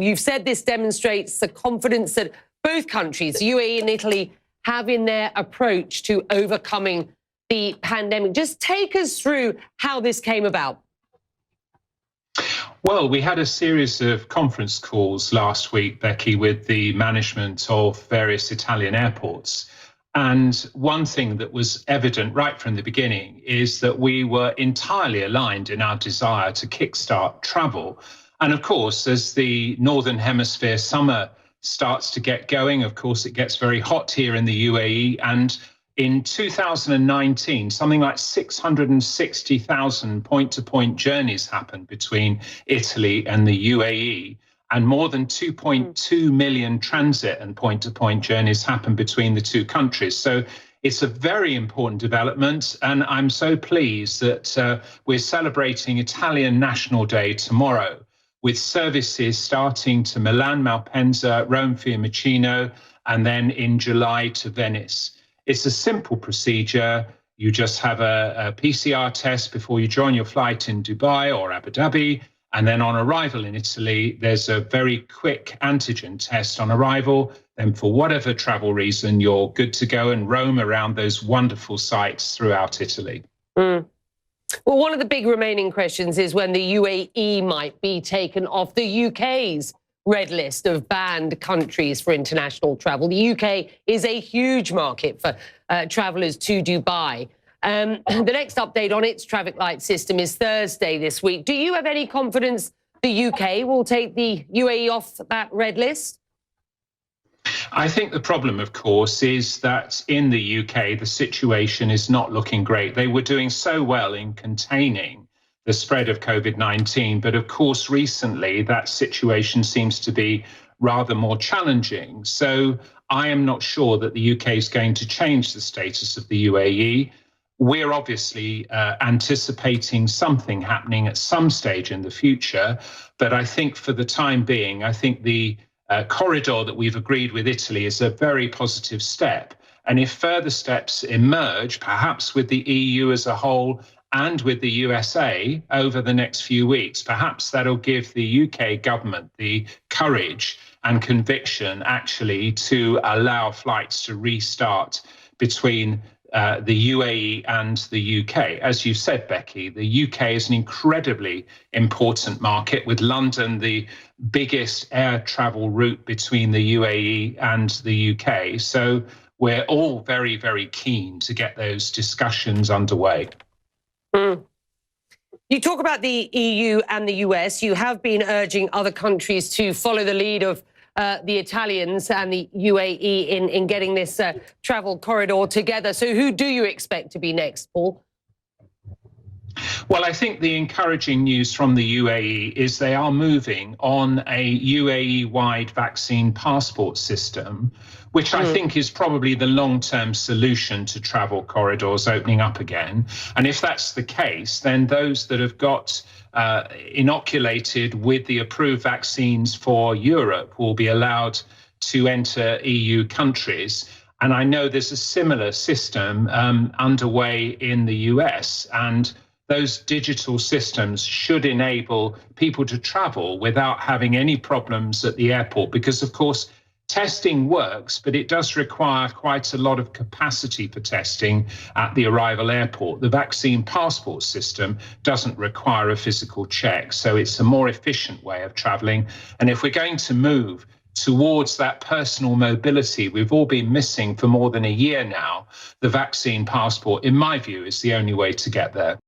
You've said this demonstrates the confidence that both countries, UAE and Italy, have in their approach to overcoming the pandemic. Just take us through how this came about. Well, we had a series of conference calls last week, Becky, with the management of various Italian airports. And one thing that was evident right from the beginning is that we were entirely aligned in our desire to kickstart travel. And of course, as the Northern Hemisphere summer starts to get going, of course, it gets very hot here in the UAE. And in 2019, something like 660,000 point-to-point journeys happened between Italy and the UAE, and more than 2.2 million transit and point-to-point journeys happened between the two countries. So it's a very important development, and I'm so pleased that we're celebrating Italian National Day tomorrow, with services starting to Milan, Malpensa, Rome, Fiumicino, and then in July to Venice. It's a simple procedure. You just have a PCR test before you join your flight in Dubai or Abu Dhabi. And then on arrival in Italy, there's a very quick antigen test on arrival. Then for whatever travel reason, you're good to go and roam around those wonderful sites throughout Italy. Well, one of the big remaining questions is when the UAE might be taken off the UK's red list of banned countries for international travel. The UK is a huge market for travellers to Dubai. The next update on its traffic light system is Thursday this week. Do you have any confidence the UK will take the UAE off that red list? I think the problem, of course, is that in the UK, the situation is not looking great. They were doing so well in containing the spread of COVID-19, but of course, recently that situation seems to be rather more challenging. So I am not sure that the UK is going to change the status of the UAE. We're obviously anticipating something happening at some stage in the future, but I think for the time being, I think the corridor that we've agreed with Italy is a very positive step. And if further steps emerge, perhaps with the EU as a whole and with the USA over the next few weeks, perhaps that'll give the UK government the courage and conviction actually to allow flights to restart between the UAE and the UK. As you said, Becky, the UK is an incredibly important market, with London the biggest air travel route between the UAE and the UK. So we're all very, very keen to get those discussions underway. You talk about the EU and the US. You have been urging other countries to follow the lead of the Italians and the UAE in getting this travel corridor together. So who do you expect to be next, Paul? Well, I think the encouraging news from the UAE is they are moving on a UAE-wide vaccine passport system, which I think is probably the long-term solution to travel corridors opening up again. And if that's the case, then those that have got inoculated with the approved vaccines for Europe will be allowed to enter EU countries. And I know there's a similar system underway in the US, and those digital systems should enable people to travel without having any problems at the airport, because of course testing works, but it does require quite a lot of capacity for testing at the arrival airport. The vaccine passport system doesn't require a physical check, so it's a more efficient way of traveling. And if we're going to move towards that personal mobility we've all been missing for more than a year now, the vaccine passport, in my view, is the only way to get there.